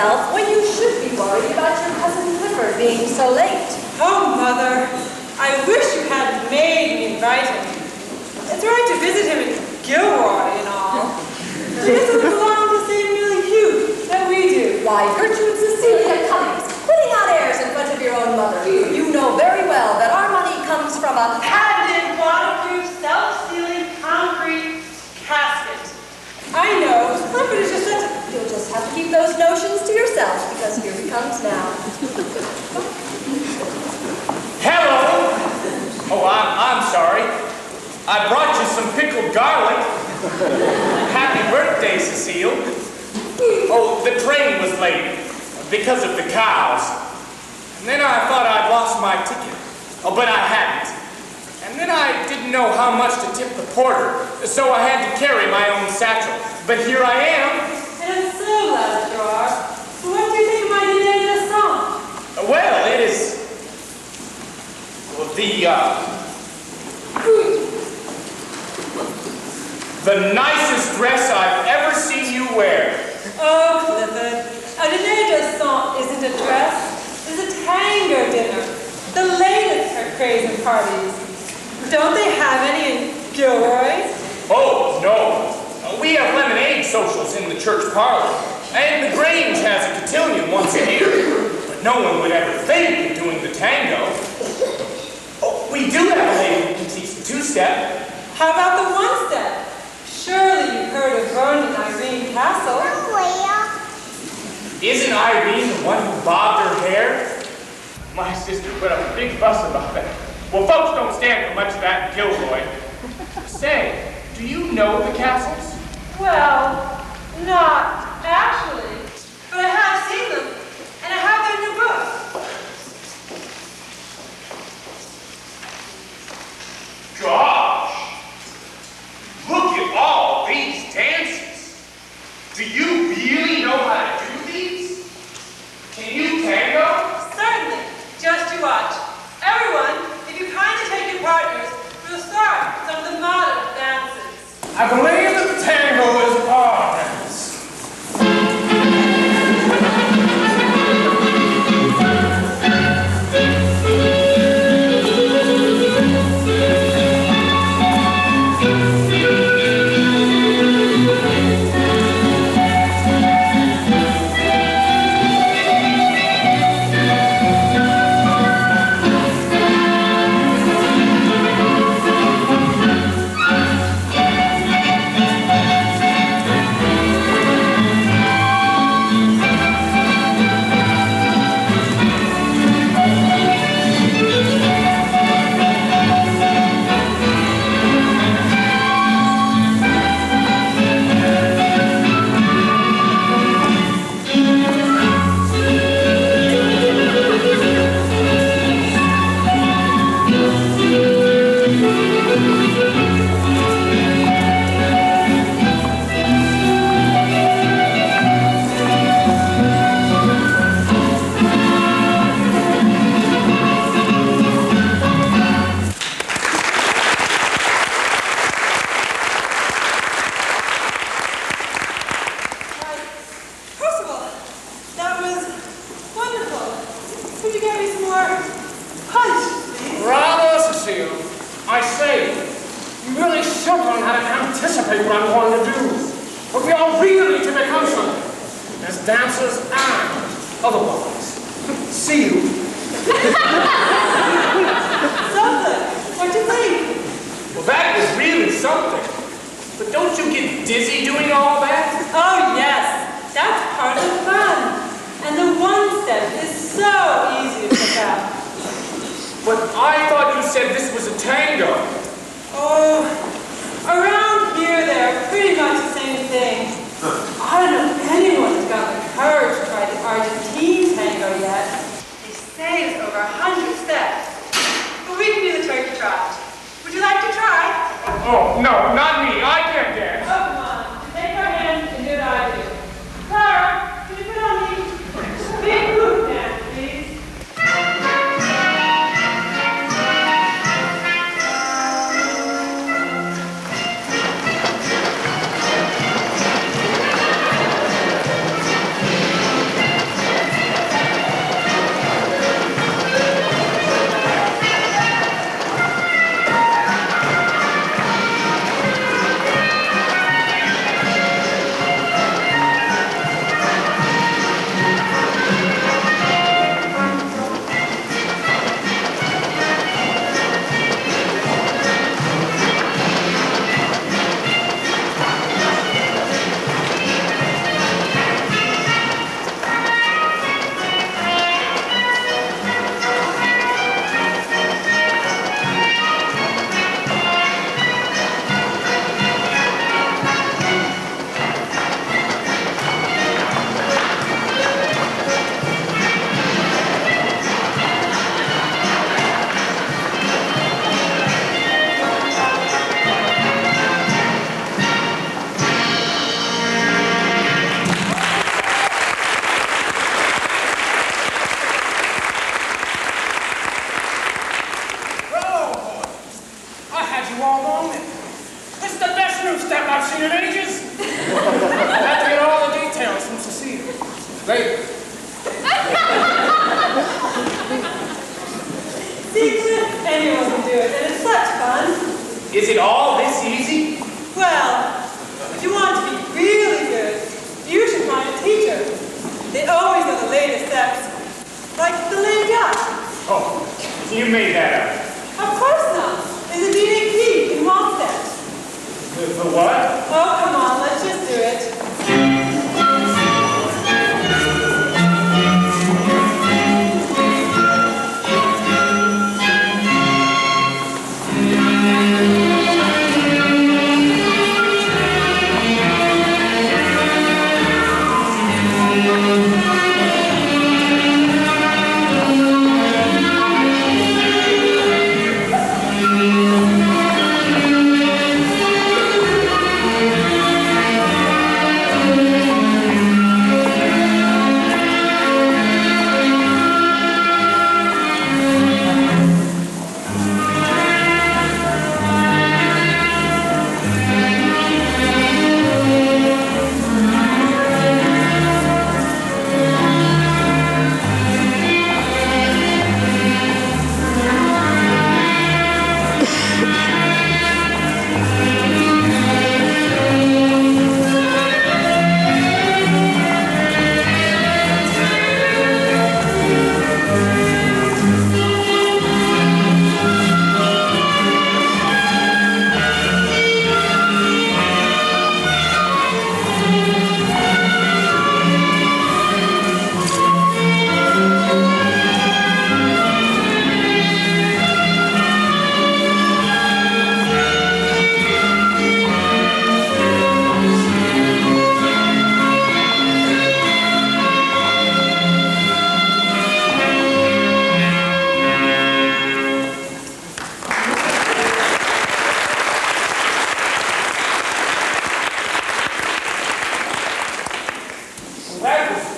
yourself when you should be worried about your cousin Clifford being so late? Oh, Mother, I wish you hadn't made me invite him. It's right to visit him in Gilroy and all. He doesn't belong to the same milieu that we do. Why, Gertrude Cecilia Cummings, putting out airs in front of your own mother. You know very well that our money comes from a patented waterproof, self-sealing concrete casket. I know, Clifford is just such a... You'll just have to keep those notions to yourself, because here he comes now. Hello! Oh, I'm sorry. I brought you some pickled garlic. Happy birthday, Cecile. Oh, the train was late because of the cows. And then I thought I'd lost my ticket. Oh, but I hadn't. And then I didn't know how much to tip the porter, so I had to carry my own satchel. But here I am. And I'm so glad that you are. So what do you think of my new song? Well, it is... the nicest dress I've ever seen you wear. Oh, Clifford, a dîner dansant isn't a dress. It's a tango dinner. The latest for crazy parties. Don't they have any in Gilroy? Oh, no. We have lemonade socials in the church parlor. And the Grange has a cotillion once a year. But no one would ever think of doing the tango. Oh, we do have a lady who can teach the two-step. How about the one-step? Surely you've heard of Vernon and Irene Castle. Isn't Irene the one who bobbed her hair? My sister put up a big fuss about that. Well, folks don't stand for much of that in Gilroy. Say, do you know the Castles? Well, not actually. But I have seen them, and I have their new book. Gosh! Look at all these dances! Do you really know how to do these? Can you tango? Certainly. Just you watch. Everyone, if you kindly take your partners, we'll start some of the modern dances. I believe that the tango is a bar dance. secret, anyone can do it, and it's such fun. Is it all this easy? Well, if you want to be really good, you should find a teacher. They always know the latest steps, like the lady guy. Oh, you made that up. Of course not. It's a DAP in Walstead. The what? Oh, come on, let's just do it.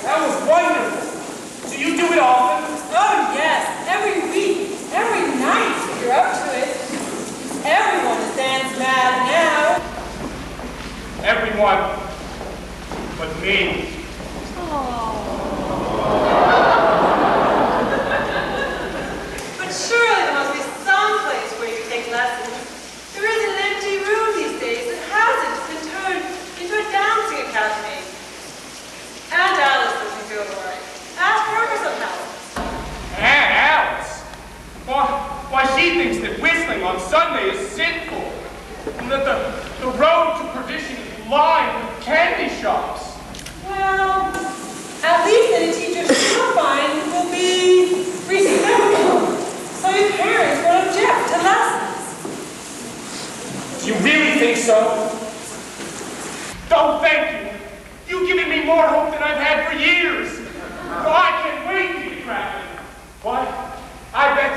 That was wonderful. Do you do it often? Oh, yes, every week, every night, if you're up to it. Everyone is dance mad now. Everyone but me. But surely there must be some place where you take lessons. There is an empty room these days that hasn't been turned into a dancing academy. And Alice doesn't feel right. Ask her for some help. Aunt Alice? Why, she thinks that whistling on Sunday is sinful, and that the road to perdition is lined with candy shops. Well, at least any teacher she'll find will be respectful, so your parents won't object to lessons. Do you really think so? Oh, thank you. You've given me more hope than I've had for years. Oh, I can't wait to get traveling. Why, I bet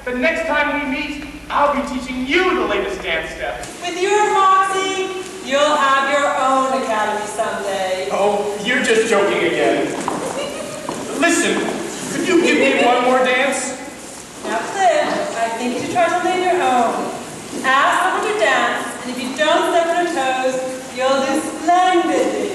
the next time we meet, I'll be teaching you the latest dance steps. With your Moxie, you'll have your own academy someday. Oh, you're just joking again. Listen, could you give me one more dance? Now, Cliff, I think you should try something of your own. Ask someone to dance, and if you don't step on your toes, you'll do splendidly.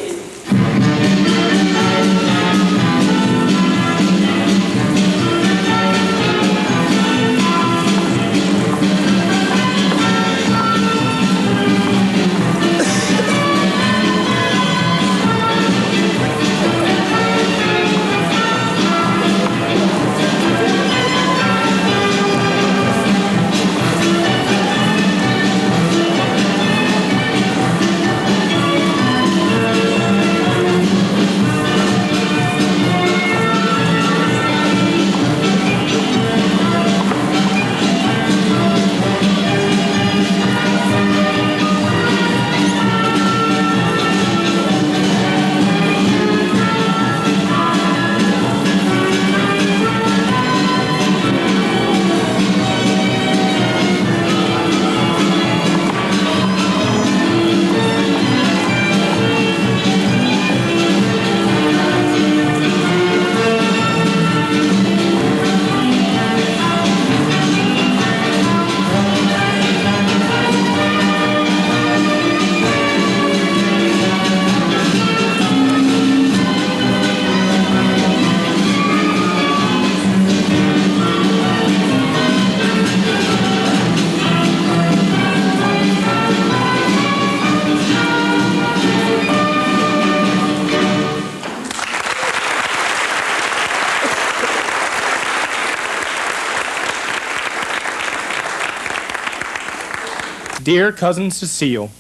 Dear Cousin Cecile,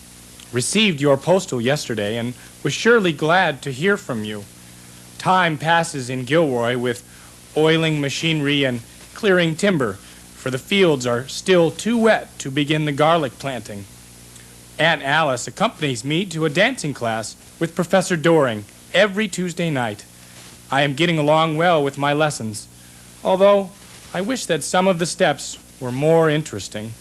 received your postal yesterday and was surely glad to hear from you. Time passes in Gilroy with oiling machinery and clearing timber, for the fields are still too wet to begin the garlic planting. Aunt Alice accompanies me to a dancing class with Professor Doring every Tuesday night. I am getting along well with my lessons, although I wish that some of the steps were more interesting.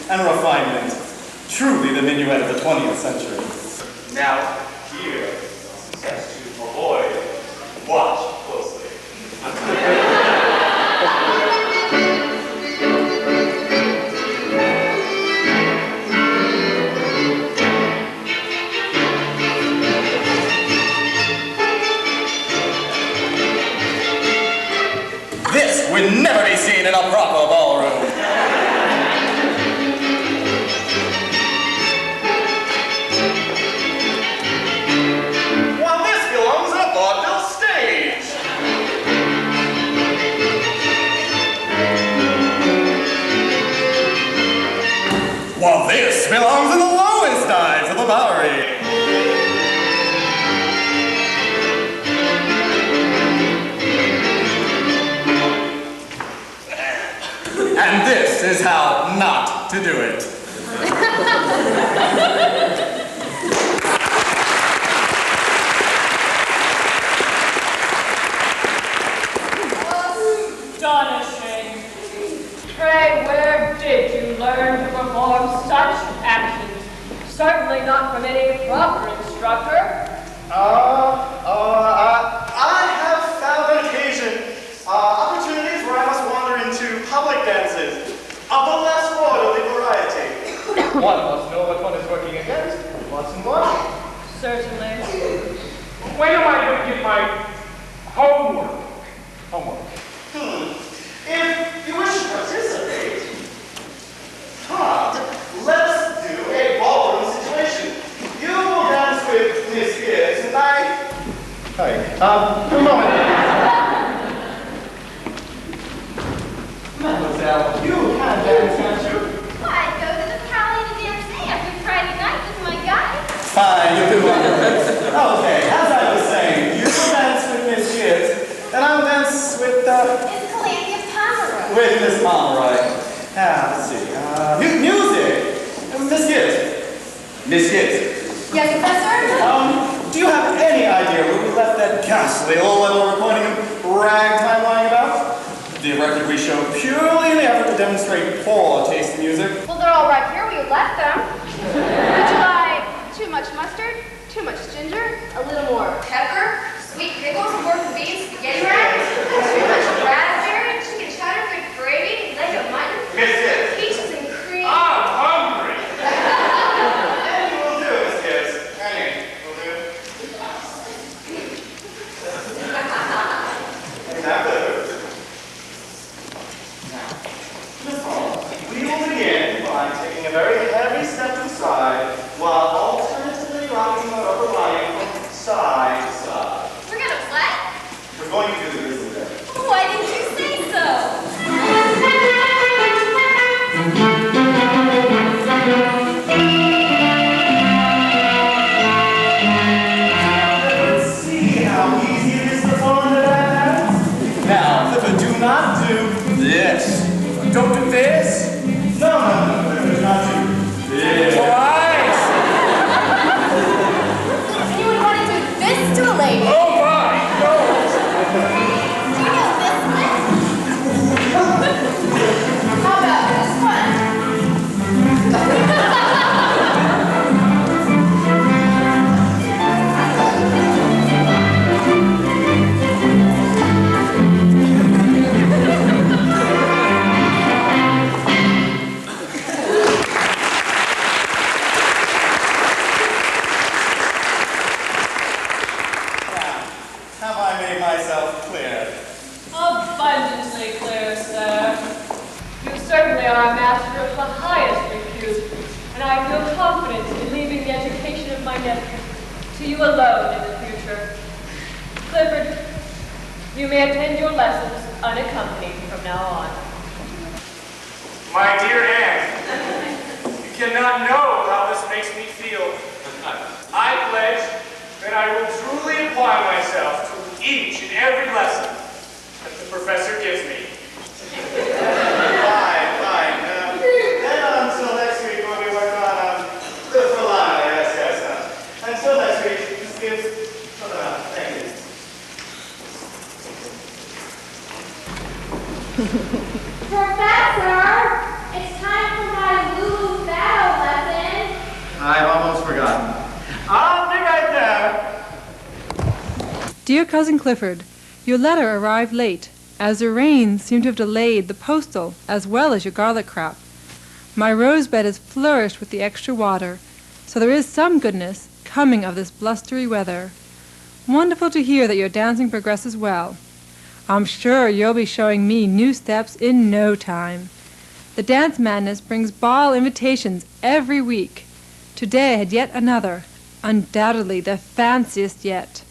and refinement. Truly the minuet of the 20th century. Now, here, as to avoid, watch closely. This would never be seen in a proper ballroom. Well, this belongs on a vaudeville stage. While this belongs in the lowest dives of the Bowery. And this is how not to do it. Astonishing. Pray, where did you learn to perform such actions? Certainly not from any proper instructor. I have found occasion, opportunities where I must wander into public dances of the less royally variety. One must know what one is working against, once and why. Certainly. When am I going to get my homework? Homework. If you wish to participate, let's do a ballroom situation. You will dance with Miss Gibbs and I... Hi. A moment. Mademoiselle, you can dance, can't you? I go to the Pally to dance every Friday night with my guy. Fine, you do wonderful. Okay, as I was saying, you will dance with Miss Gibbs, and I'll dance with, It's Calamity Pomeroy. with Miss Pomeroy. Let's see. Music! Miss Gibbs. Miss Gibbs. Yes, Professor? Do you have any idea where we left that ghastly old-level recording of Ragtime lying about? The record we show purely in the effort to demonstrate poor taste in music. Well, they're all right here. We left them. Would you like too much mustard, too much ginger, a little more pepper, sweet pickles, pork and beans, spaghetti rags, too much raspberry, chicken cheddar, good gravy, leg of mutton, Miss Gibbs. peaches and cream? I'm hungry. Any will do, Miss Gibbs. Any will do. Exactly. Miss Hall, we will begin by taking a very heavy step to the side while alternately rocking our upper body from side to side. We're gonna what? We're going to do the grizzly bear. Why didn't you say so? Let's see how easy it is to fall into that dance. Now, Clifford, do not do this. Don't do this. No, Clifford, do not do this. Twice. You would want to do this to a lady. Oh my, no. Do you know this one? How about this one? Have I made myself clear? Abundantly clear, sir. You certainly are a master of the highest repute, and I feel confident in leaving the education of my nephew to you alone in the future. Clifford, you may attend your lessons unaccompanied from now on. My dear Anne, you cannot know how this makes me feel. I pledge that I will truly apply myself to each and every lesson that the professor gives me. Fine. Then until next week when we work on the Ferlana, yes. Until next week, Miss Gibbs. Thank you. Professor, it's time for my Lulu Dear Cousin Clifford, your letter arrived late, as the rain seemed to have delayed the postal as well as your garlic crop. My rose bed is flourished with the extra water, so there is some goodness coming of this blustery weather. Wonderful to hear that your dancing progresses well. I'm sure you'll be showing me new steps in no time. The Dance Madness brings ball invitations every week. Today I had yet another, undoubtedly the fanciest yet.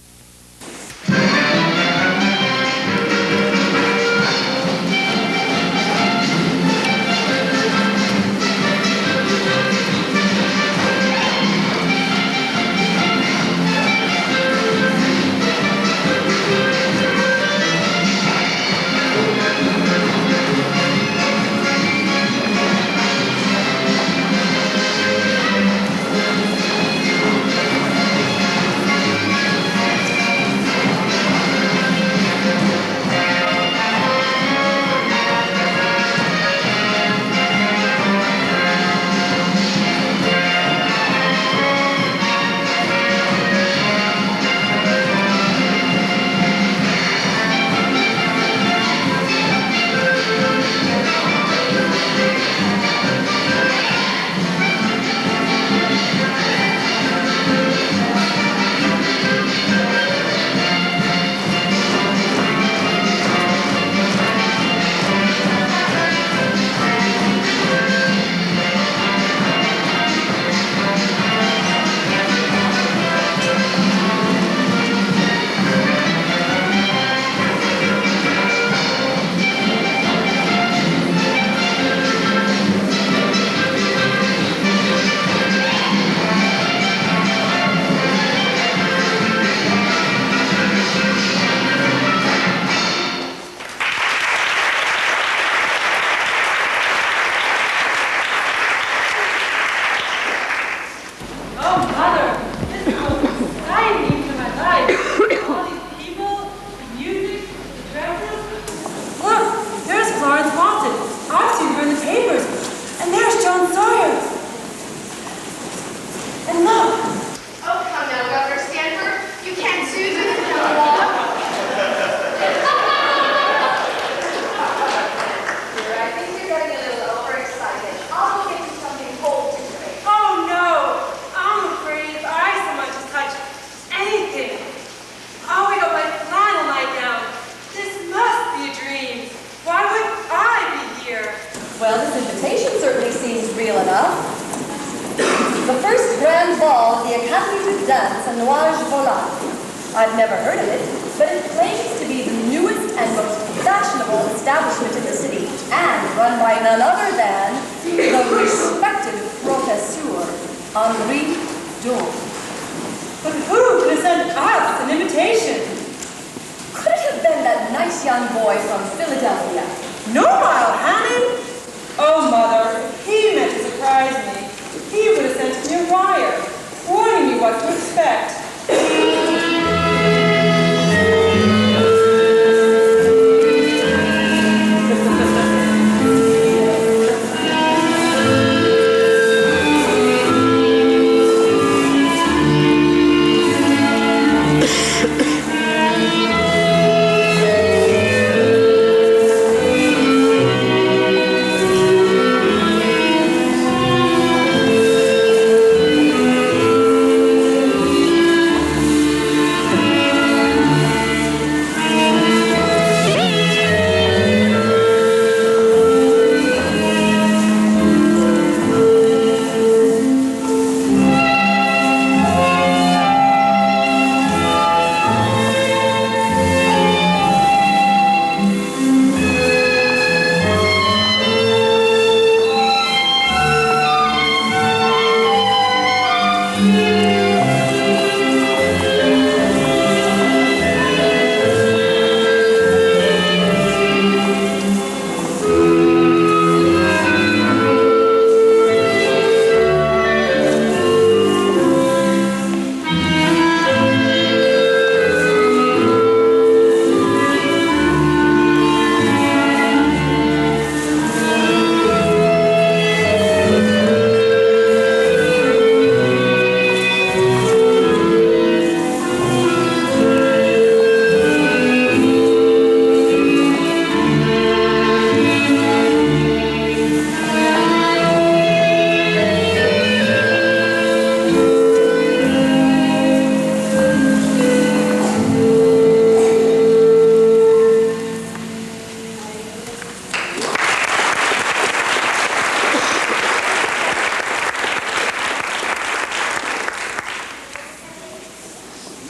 I've never heard of it, but it claims to be the newest and most fashionable establishment in the city, and run by none other than the respected Professeur Henri Dole. But who could have sent us an invitation? Could it have been that nice young boy from Philadelphia? Normal Hannon? Oh, Mother, if he meant to surprise me, he would have sent me a wire, warning me what to expect.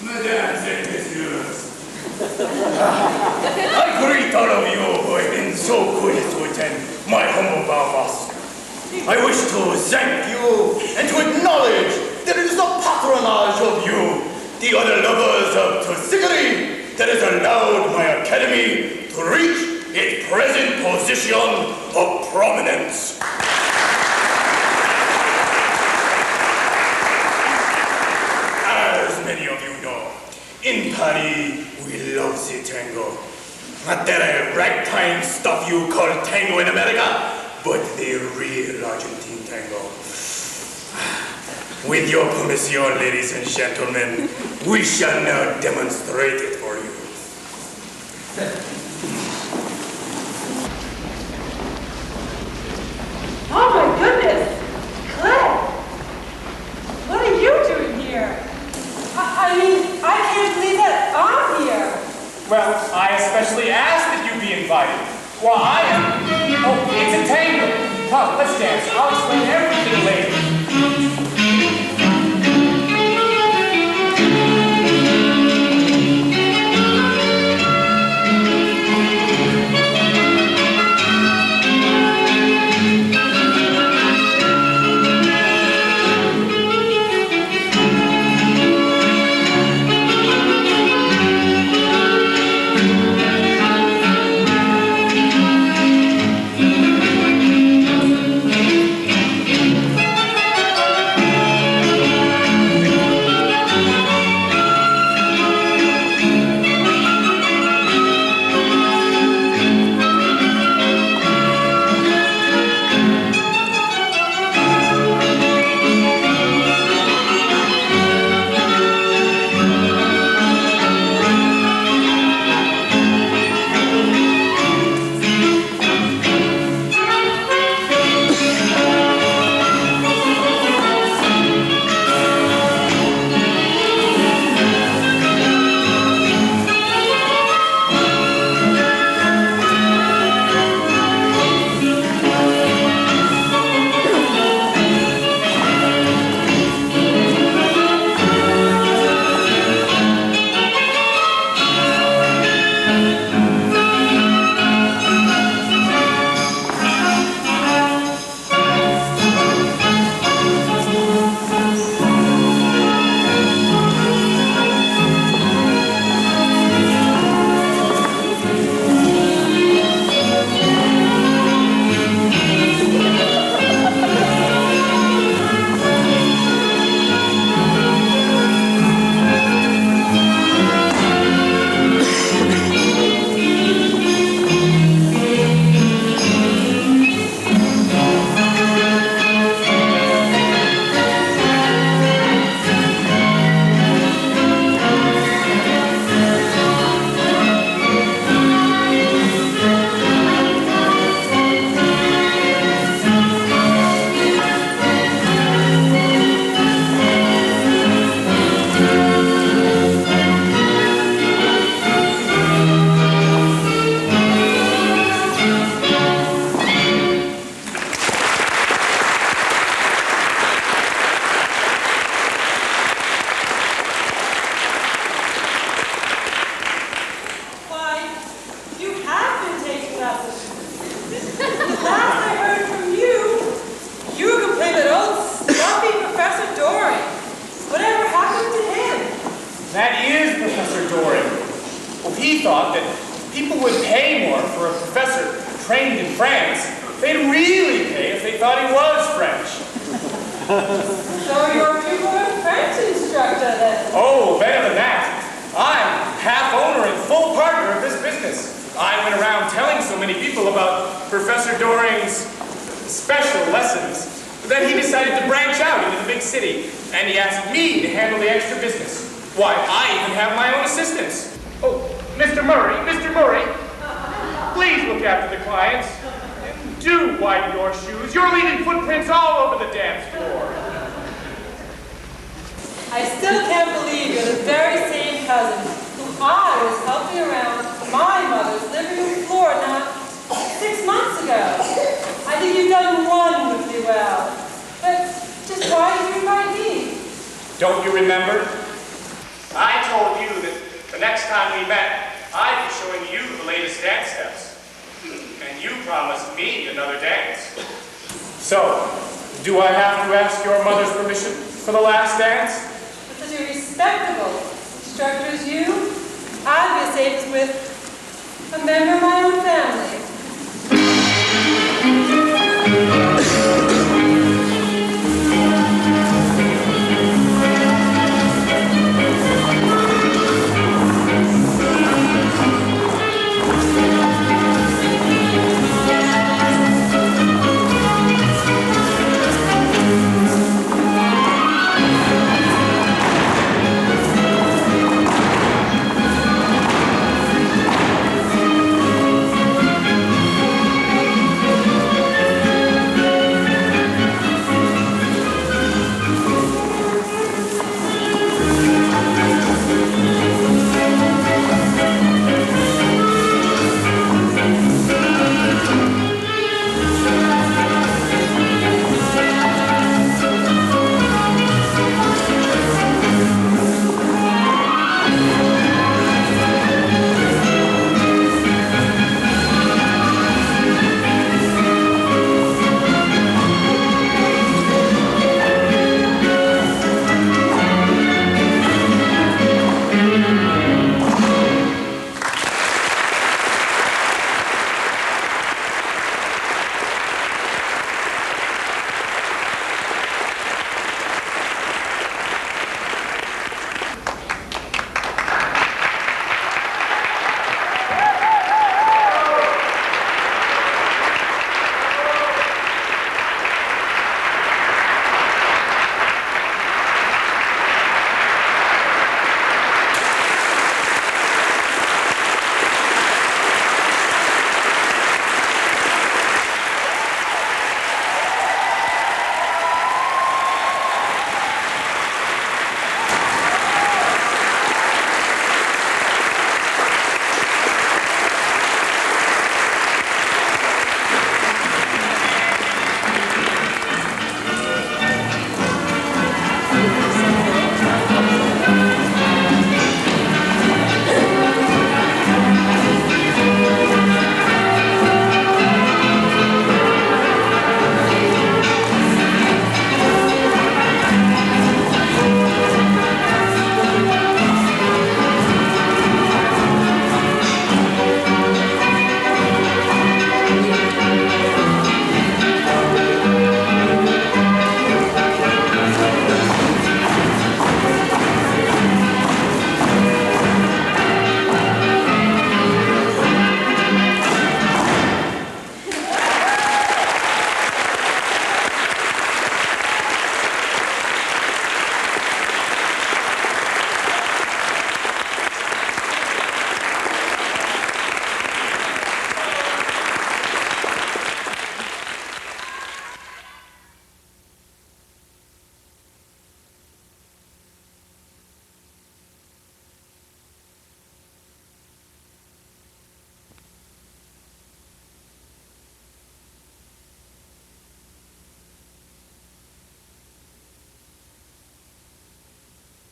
Mesdames and messieurs, I greet all of you who have been so good as to attend my humble bauhaus. I wish to thank you and to acknowledge that it is the patronage of you, the other lovers of Tussigary, that has allowed my academy to reach its present position of prominence. As many of you know, in Paris, we love the tango. Not that ragtime stuff you call tango in America, but the real Argentine tango. With your permission, ladies and gentlemen, we shall now demonstrate it for you. Oh my goodness! Claire! What are you doing here? I mean, I can't believe that I'm here. Well, I especially asked that you be invited. Well, I am. Oh, it's a tango. Come, let's dance. I'll explain everything later. He thought that people would pay more for a professor trained in France. They'd really pay if they thought he was French. So you're a French instructor then? Oh, better than that. I'm half owner and full partner of this business. I went around telling so many people about Professor Doring's special lessons that he decided to branch out into the big city, and he asked me to handle the extra business. Why, I even have my own assistants. Oh, Mr. Murray, please look after the clients. Do wipe your shoes. You're leaving footprints all over the dance floor. I still can't believe you're the very same cousin who I was helping around my mother's living room floor now 6 months ago. I think you've done wonderfully well. But just why did you invite me? Don't you remember? I told The next time we met, I'd be showing you the latest dance steps. And you promised me another dance. So, do I have to ask your mother's permission for the last dance? With such a respectable instructor as you, I'd be safe with a member of my own family.